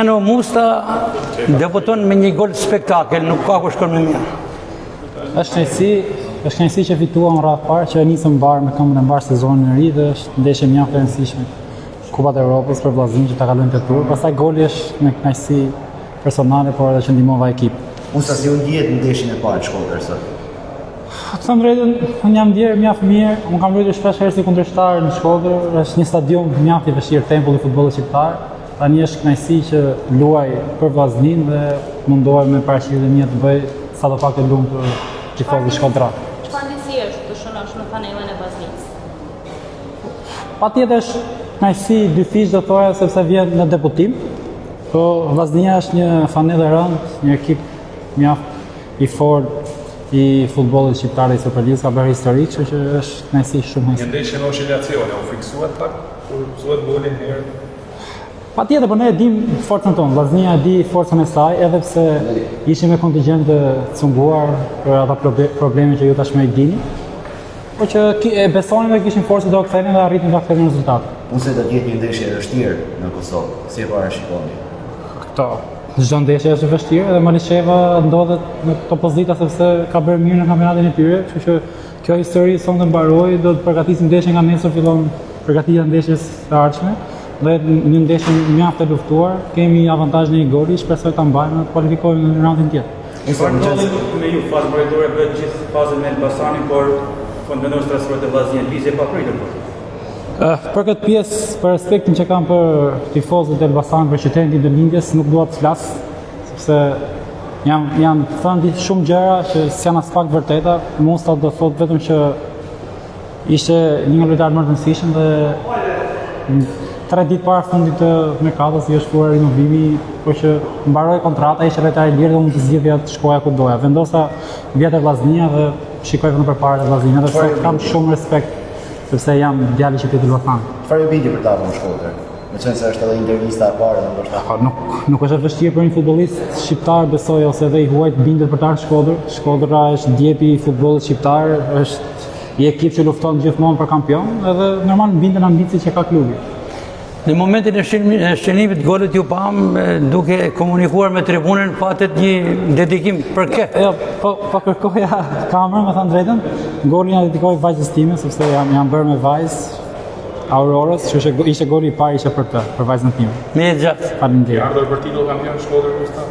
Në Musta debuton me një gol spektakel, nuk ka ku shkon më mirë. Është kënaqësi që fituam radhë parë që nisëm mbar me këmbën e mbar sezonin e ri dhe është ndeshje mjaft e rëndësishme. Kupat e Evropës për vllaznin që ta kalojnë te tur. Pastaj goli është me kënaqësi personale, por edhe që ndihmova ekip. Musta si u ndjet në ndeshjen e parë të Shkodrës sot? Të them drejtën, unë jam ndjer mjaft mirë, unë kam luajtur shpesh herë si kundërshtar në Shkodër, është një stadium mjaft i vështirë, tempulli i futbollit shqiptar. Tani është kënaqësi që luaj për vllaznin dhe mundohem me paraqitjen e mia të bëj sa do pak të lumë për tifozët shkodran. Çfarë ndjesie është të shënosh në panelën e vllaznisë? Patjetër është kënaqësi dy fish do thoya sepse vjen në debutim. Po vllaznia është një fanellë e rëndë, një ekip mjaft i fortë i futbollit shqiptar dhe i Superligës, ka bërë histori, kështu që është kënaqësi shumë Një ndeshje me oscilacione, u fiksuat pak kur zuhet golin herë. Patjetër, por ne e dim forcën tonë, vllaznia e di forcën e saj, edhe pse ishim me kontingjent të cunguar për ata probleme që ju tashmë i dini. Po që e besonin dhe kishin forcë do kthenin dhe arritin ta kthenin rezultat. Unë se do të jetë një ndeshje e vështirë në Kosovë, si e parashikoni? Çdo ndeshje është e vështirë dhe Malisheva ndodhet në këtë pozitë sepse ka bërë mirë në kampionatin e tyre, kështu që kjo histori sonte mbaroi, do të përgatisim ndeshjen nga nesër fillon përgatitja e ndeshjes së ardhshme. Dhe një ndeshje mjaft e luftuar, kemi avantazhin e një goli, shpresoj ta mbajmë dhe të kualifikohemi në raundin tjetër. Çfarë ndodhi me ju fazë mbrojtore bëhet gjithë fazën me Elbasanin, por fundvendos transferohet te vllaznia Lizje pa pritur. Për këtë pjesë, për respektin që kam për tifozët e Elbasanit, për qytetin e lindjes, nuk dua të flas, sepse janë thënë shumë gjëra që janë as pak vërteta. Musta do thotë vetëm që ishte një lojtar më i rëndësishëm dhe 3 ditë para fundit të merkatos i është shkuar rinovimi, por që mbaroi kontrata, ishte lojtar i lirë dhe mund të zgjidhja të shkoja ku doja. Vendosa vjet e vllaznia dhe shikoj vetëm përpara të vllaznia, dhe sot kam shumë respekt sepse jam djali i qytetit Elbasan. Çfarë ju bindi për ta në Shkodër? Meqense se është edhe intervista e parë, ndoshta. Nuk është e vështirë për një futbollist shqiptar, besoj, ose edhe i huajt bindet për ta në Shkodër. Shkodra është djepi i futbollit shqiptar, është i ekip që lufton gjithmonë për kampion, edhe normal binden ambicit që ka klubi. Në momentin e shënimit të golit ju pam, duke komunikuar me tribunën, patet një dedikim për kë. Po kërkoja kamerën, me thënë drejtën, golin ja dedikoj vajzës time, sepse jam bërë me vajzë Aurorës, që ishte goli i parë ishte për të, për vajzën time. Mirë gjatë. Faleminderit. Ardhur për titull kampion Shkodër Musta?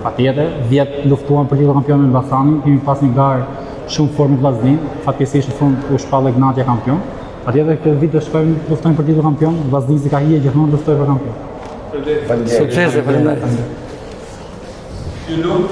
Patjetër, 10 luftuan për titull kampion me Elbasanin, kemi pas një garë shumë fortë me vllaznin, fatkeqësisht në fund u shpall Gnatja kampion. Patjetër këtë vit do shkojmë luftojmë për titull kampion, vllaznizi ka hije gjithmonë luftoj për kampion. Suksese, faleminderit. Ju lutem